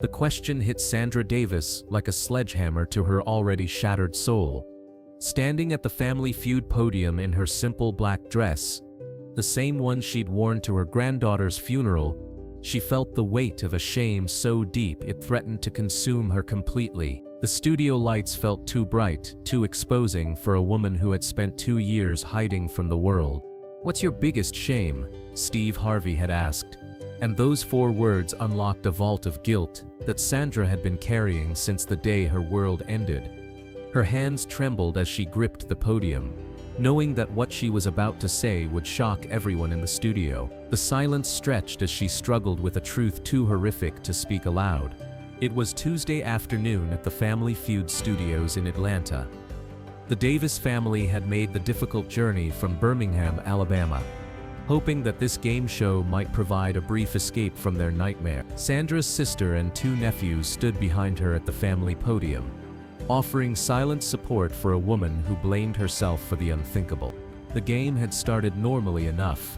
The question hit Sandra Davis like a sledgehammer to her already shattered soul. Standing at the Family Feud podium in her simple black dress, the same one she'd worn to her granddaughter's funeral, she felt the weight of a shame so deep it threatened to consume her completely. The studio lights felt too bright, too exposing for a woman who had spent 2 years hiding from the world. "What's your biggest shame?" Steve Harvey had asked. And those 4 words unlocked a vault of guilt that Sandra had been carrying since the day her world ended. Her hands trembled as she gripped the podium, knowing that what she was about to say would shock everyone in the studio. The silence stretched as she struggled with a truth too horrific to speak aloud. It was Tuesday afternoon at the Family Feud studios in Atlanta. The Davis family had made the difficult journey from Birmingham, Alabama, hoping that this game show might provide a brief escape from their nightmare. Sandra's sister and 2 nephews stood behind her at the family podium, offering silent support for a woman who blamed herself for the unthinkable. The game had started normally enough.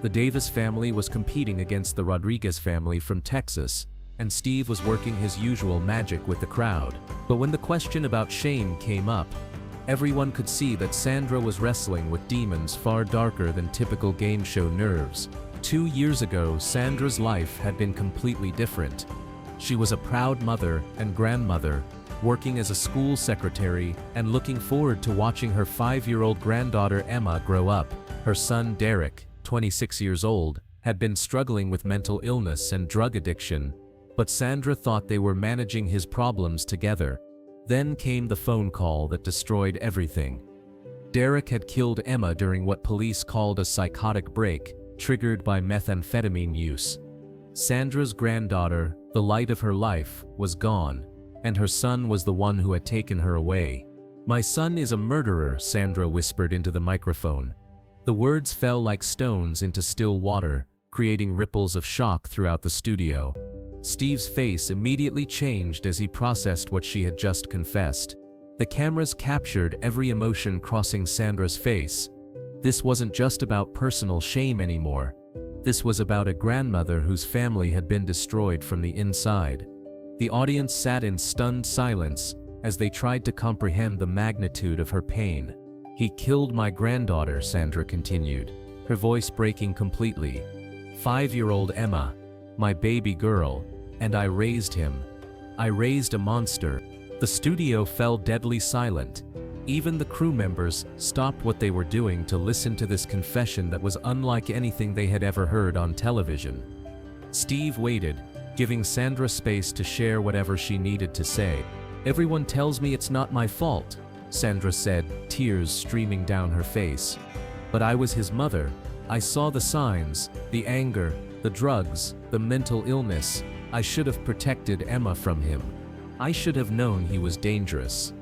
The Davis family was competing against the Rodriguez family from Texas, and Steve was working his usual magic with the crowd. But when the question about shame came up, everyone could see that Sandra was wrestling with demons far darker than typical game show nerves. 2 years ago, Sandra's life had been completely different. She was a proud mother and grandmother, working as a school secretary and looking forward to watching her 5-year-old granddaughter Emma grow up. Her son Derek, 26 years old, had been struggling with mental illness and drug addiction, but Sandra thought they were managing his problems together. Then came the phone call that destroyed everything. Derek had killed Emma during what police called a psychotic break, triggered by methamphetamine use. Sandra's granddaughter, the light of her life, was gone, and her son was the one who had taken her away. "My son is a murderer," Sandra whispered into the microphone. The words fell like stones into still water, creating ripples of shock throughout the studio. Steve's face immediately changed as he processed what she had just confessed. The cameras captured every emotion crossing Sandra's face. This wasn't just about personal shame anymore. This was about a grandmother whose family had been destroyed from the inside. The audience sat in stunned silence as they tried to comprehend the magnitude of her pain. "He killed my granddaughter," Sandra continued, her voice breaking completely. 5-year-old Emma, my baby girl, and I raised him. I raised a monster." The studio fell deadly silent. Even the crew members stopped what they were doing to listen to this confession that was unlike anything they had ever heard on television. Steve waited, giving Sandra space to share whatever she needed to say. "Everyone tells me it's not my fault," Sandra said, tears streaming down her face. "But I was his mother. I saw the signs, the anger, the drugs, the mental illness. I should have protected Emma from him. I should have known he was dangerous."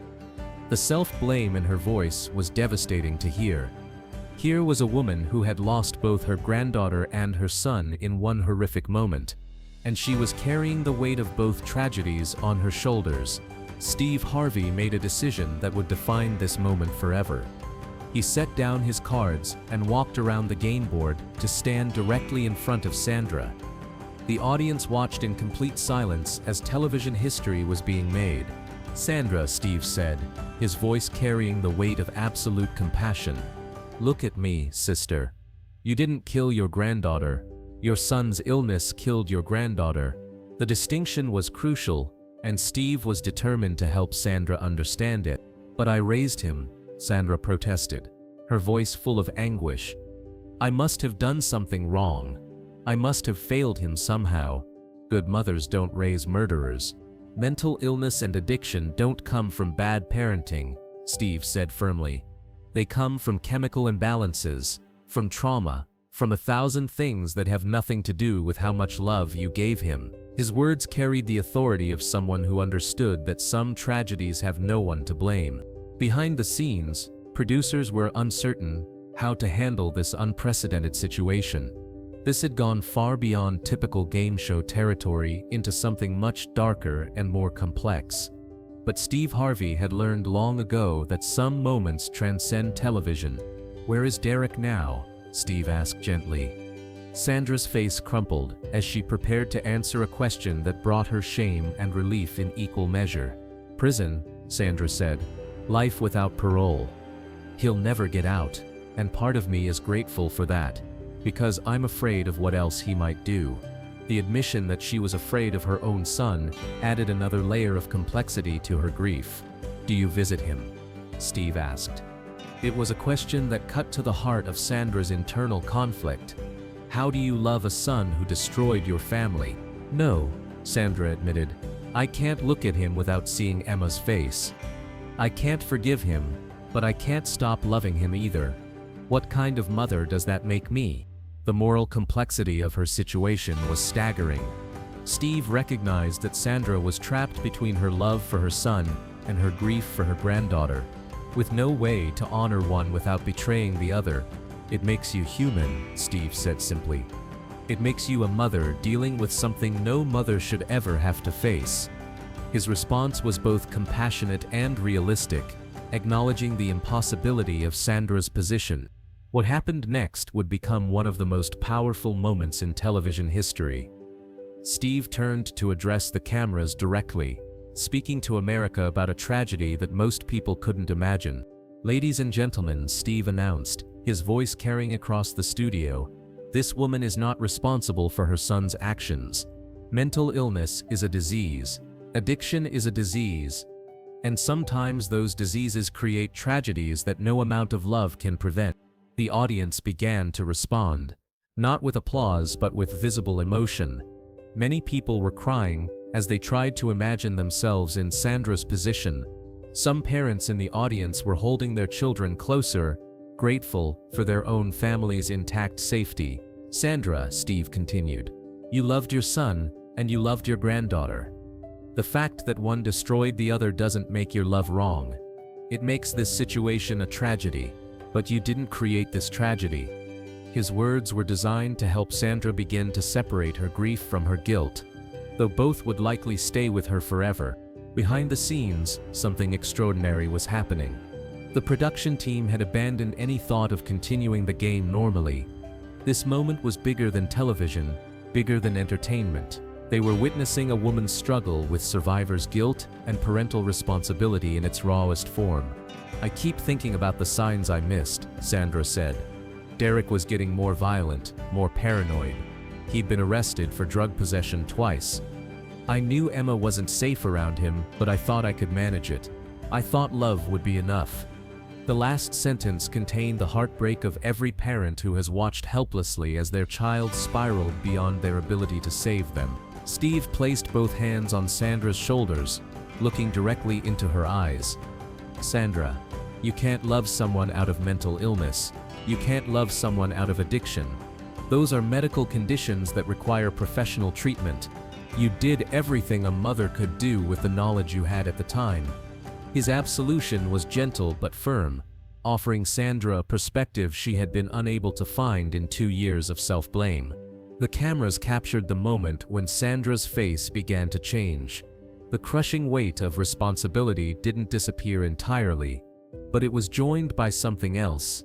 The self-blame in her voice was devastating to hear. Here was a woman who had lost both her granddaughter and her son in one horrific moment, and she was carrying the weight of both tragedies on her shoulders. Steve Harvey made a decision that would define this moment forever. He set down his cards and walked around the game board to stand directly in front of Sandra. The audience watched in complete silence as television history was being made. "Sandra," Steve said, his voice carrying the weight of absolute compassion. "Look at me, sister. You didn't kill your granddaughter. Your son's illness killed your granddaughter." The distinction was crucial, and Steve was determined to help Sandra understand it. "But I raised him," Sandra protested, her voice full of anguish. "I must have done something wrong. I must have failed him somehow. Good mothers don't raise murderers. Mental illness and addiction don't come from bad parenting," Steve said firmly. "They come from chemical imbalances, from trauma, from 1,000 things that have nothing to do with how much love you gave him." His words carried the authority of someone who understood that some tragedies have no one to blame. Behind the scenes, producers were uncertain how to handle this unprecedented situation. This had gone far beyond typical game show territory into something much darker and more complex. But Steve Harvey had learned long ago that some moments transcend television. "Where is Derek now?" Steve asked gently. Sandra's face crumpled as she prepared to answer a question that brought her shame and relief in equal measure. "Prison," Sandra said. "Life without parole. He'll never get out, and part of me is grateful for that, because I'm afraid of what else he might do." The admission that she was afraid of her own son added another layer of complexity to her grief. "Do you visit him?" Steve asked. It was a question that cut to the heart of Sandra's internal conflict. How do you love a son who destroyed your family? "No," Sandra admitted. "I can't look at him without seeing Emma's face. I can't forgive him, but I can't stop loving him either. What kind of mother does that make me?" The moral complexity of her situation was staggering. Steve recognized that Sandra was trapped between her love for her son and her grief for her granddaughter. With no way to honor one without betraying the other, "It makes you human," Steve said simply. "It makes you a mother dealing with something no mother should ever have to face." His response was both compassionate and realistic, acknowledging the impossibility of Sandra's position. What happened next would become one of the most powerful moments in television history. Steve turned to address the cameras directly, speaking to America about a tragedy that most people couldn't imagine. "Ladies and gentlemen," Steve announced, his voice carrying across the studio, "this woman is not responsible for her son's actions. Mental illness is a disease. Addiction is a disease. And sometimes those diseases create tragedies that no amount of love can prevent." The audience began to respond, not with applause but with visible emotion. Many people were crying as they tried to imagine themselves in Sandra's position. Some parents in the audience were holding their children closer, grateful for their own family's intact safety. "Sandra," Steve continued, "you loved your son, and you loved your granddaughter. The fact that one destroyed the other doesn't make your love wrong. It makes this situation a tragedy. But you didn't create this tragedy." His words were designed to help Sandra begin to separate her grief from her guilt, though both would likely stay with her forever. Behind the scenes, something extraordinary was happening. The production team had abandoned any thought of continuing the game normally. This moment was bigger than television, bigger than entertainment. They were witnessing a woman's struggle with survivor's guilt and parental responsibility in its rawest form. "I keep thinking about the signs I missed," Sandra said. Derek was getting more violent, more paranoid. He'd been arrested for drug possession twice. "I knew Emma wasn't safe around him, but I thought I could manage it. I thought love would be enough." The last sentence contained the heartbreak of every parent who has watched helplessly as their child spiraled beyond their ability to save them. Steve placed both hands on Sandra's shoulders, looking directly into her eyes. "Sandra, you can't love someone out of mental illness. You can't love someone out of addiction. Those are medical conditions that require professional treatment. You did everything a mother could do with the knowledge you had at the time." His absolution was gentle but firm, offering Sandra a perspective she had been unable to find in 2 years of self-blame. The cameras captured the moment when Sandra's face began to change. The crushing weight of responsibility didn't disappear entirely, but it was joined by something else.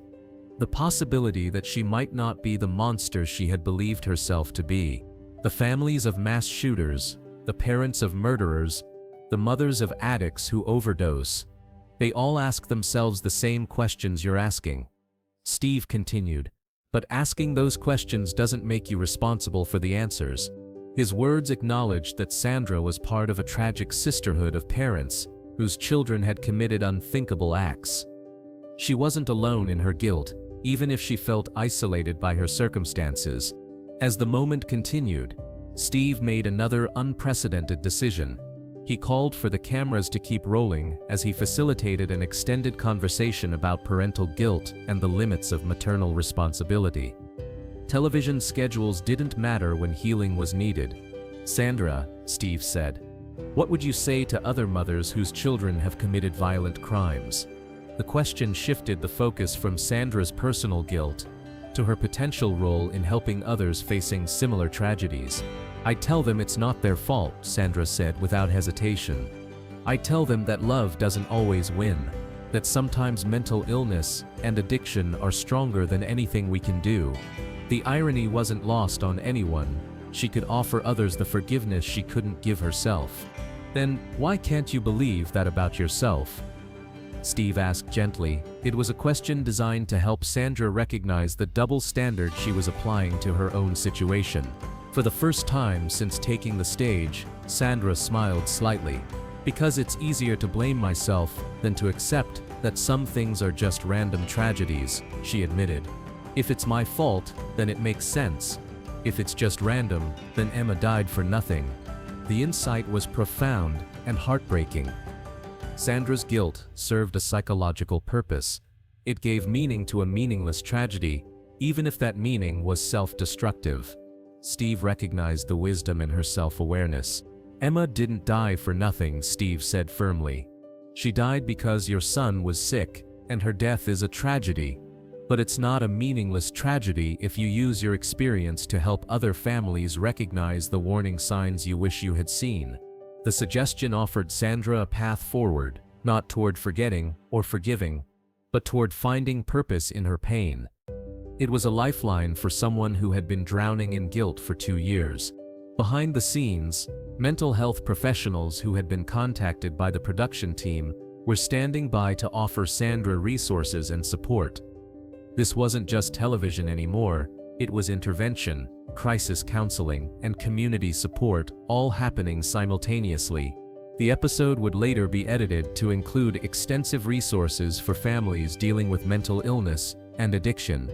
The possibility that she might not be the monster she had believed herself to be. The families of mass shooters, the parents of murderers, the mothers of addicts who overdose, they all ask themselves the same questions you're asking. Steve continued, "But asking those questions doesn't make you responsible for the answers." His words acknowledged that Sandra was part of a tragic sisterhood of parents whose children had committed unthinkable acts. She wasn't alone in her guilt, even if she felt isolated by her circumstances. As the moment continued, Steve made another unprecedented decision. He called for the cameras to keep rolling as he facilitated an extended conversation about parental guilt and the limits of maternal responsibility. Television schedules didn't matter when healing was needed. "Sandra," Steve said, "what would you say to other mothers whose children have committed violent crimes?" The question shifted the focus from Sandra's personal guilt to her potential role in helping others facing similar tragedies. "I tell them it's not their fault," Sandra said without hesitation. "I tell them that love doesn't always win, that sometimes mental illness and addiction are stronger than anything we can do. The irony wasn't lost on anyone. She could offer others the forgiveness she couldn't give herself. Then, why can't you believe that about yourself? Steve asked gently. It was a question designed to help Sandra recognize the double standard she was applying to her own situation. For the first time since taking the stage, Sandra smiled slightly. Because it's easier to blame myself than to accept that some things are just random tragedies, she admitted. If it's my fault, then it makes sense. If it's just random, then Emma died for nothing. The insight was profound and heartbreaking. Sandra's guilt served a psychological purpose. It gave meaning to a meaningless tragedy, even if that meaning was self-destructive. Steve recognized the wisdom in her self-awareness. Emma didn't die for nothing, Steve said firmly. She died because your son was sick, and her death is a tragedy. But it's not a meaningless tragedy if you use your experience to help other families recognize the warning signs you wish you had seen. The suggestion offered Sandra a path forward, not toward forgetting or forgiving, but toward finding purpose in her pain. It was a lifeline for someone who had been drowning in guilt for 2 years. Behind the scenes, mental health professionals who had been contacted by the production team were standing by to offer Sandra resources and support. This wasn't just television anymore, it was intervention, crisis counseling, and community support, all happening simultaneously. The episode would later be edited to include extensive resources for families dealing with mental illness and addiction.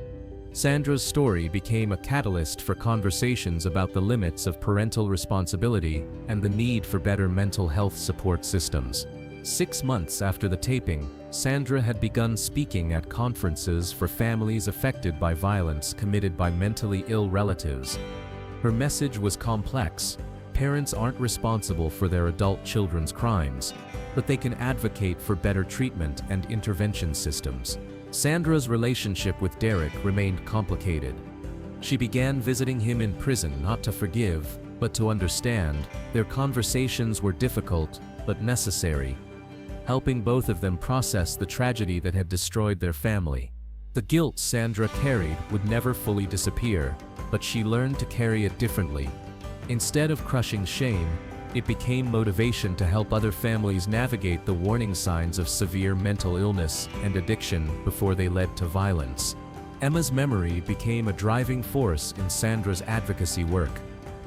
Sandra's story became a catalyst for conversations about the limits of parental responsibility and the need for better mental health support systems. 6 months after the taping, Sandra had begun speaking at conferences for families affected by violence committed by mentally ill relatives. Her message was complex. Parents aren't responsible for their adult children's crimes, but they can advocate for better treatment and intervention systems. Sandra's relationship with Derek remained complicated. She began visiting him in prison not to forgive, but to understand. Their conversations were difficult, but necessary, helping both of them process the tragedy that had destroyed their family. The guilt Sandra carried would never fully disappear, but she learned to carry it differently. Instead of crushing shame, it became motivation to help other families navigate the warning signs of severe mental illness and addiction before they led to violence. Emma's memory became a driving force in Sandra's advocacy work.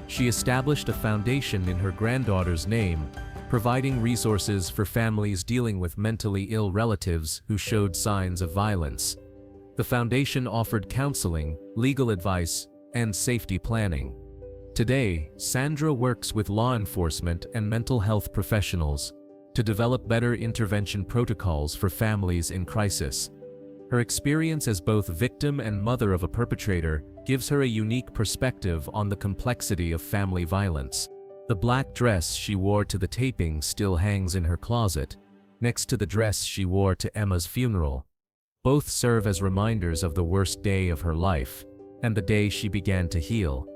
She established a foundation in her granddaughter's name, providing resources for families dealing with mentally ill relatives who showed signs of violence. The foundation offered counseling, legal advice, and safety planning. Today, Sandra works with law enforcement and mental health professionals to develop better intervention protocols for families in crisis. Her experience as both victim and mother of a perpetrator gives her a unique perspective on the complexity of family violence. The black dress she wore to the taping still hangs in her closet, next to the dress she wore to Emma's funeral. Both serve as reminders of the worst day of her life, and the day she began to heal.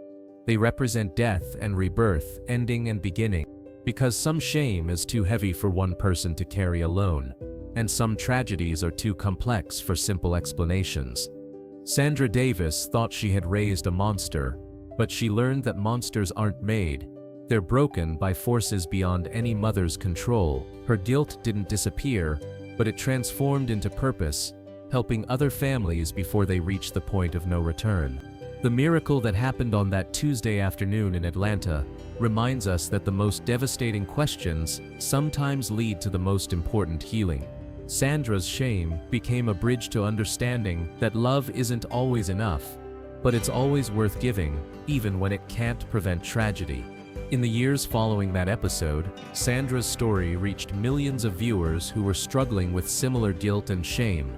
They represent death and rebirth, ending and beginning, because some shame is too heavy for one person to carry alone, and some tragedies are too complex for simple explanations. Sandra Davis thought she had raised a monster, but she learned that monsters aren't made. They're broken by forces beyond any mother's control. Her guilt didn't disappear, but it transformed into purpose, helping other families before they reach the point of no return. The miracle that happened on that Tuesday afternoon in Atlanta reminds us that the most devastating questions sometimes lead to the most important healing. Sandra's shame became a bridge to understanding that love isn't always enough, but it's always worth giving, even when it can't prevent tragedy. In the years following that episode, Sandra's story reached millions of viewers who were struggling with similar guilt and shame.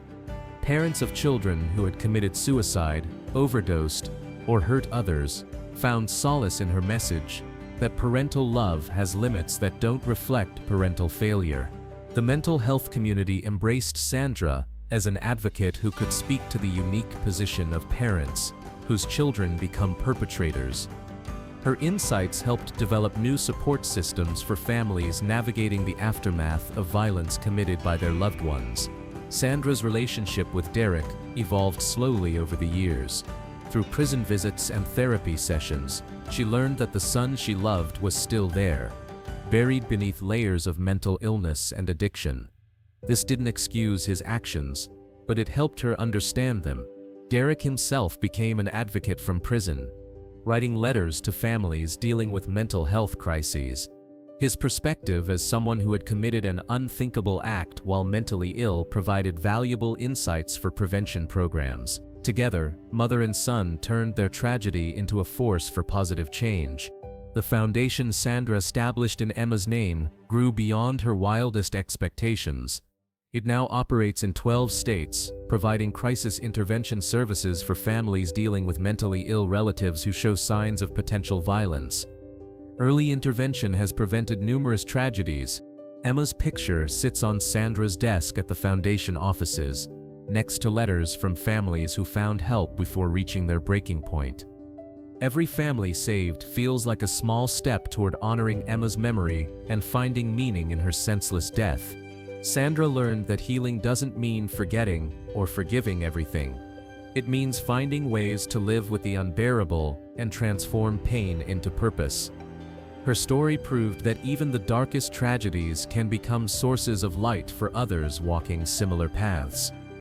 Parents of children who had committed suicide, overdosed, or hurt others found solace in her message that parental love has limits that don't reflect parental failure. The mental health community embraced Sandra as an advocate who could speak to the unique position of parents whose children become perpetrators. Her insights helped develop new support systems for families navigating the aftermath of violence committed by their loved ones. Sandra's relationship with Derek evolved slowly over the years. Through prison visits and therapy sessions, she learned that the son she loved was still there, buried beneath layers of mental illness and addiction. This didn't excuse his actions, but it helped her understand them. Derek himself became an advocate from prison, writing letters to families dealing with mental health crises. His perspective as someone who had committed an unthinkable act while mentally ill provided valuable insights for prevention programs. Together, mother and son turned their tragedy into a force for positive change. The foundation Sandra established in Emma's name grew beyond her wildest expectations. It now operates in 12 states, providing crisis intervention services for families dealing with mentally ill relatives who show signs of potential violence. Early intervention has prevented numerous tragedies. Emma's picture sits on Sandra's desk at the foundation offices, next to letters from families who found help before reaching their breaking point. Every family saved feels like a small step toward honoring Emma's memory and finding meaning in her senseless death. Sandra learned that healing doesn't mean forgetting or forgiving everything. It means finding ways to live with the unbearable and transform pain into purpose. Her story proved that even the darkest tragedies can become sources of light for others walking similar paths.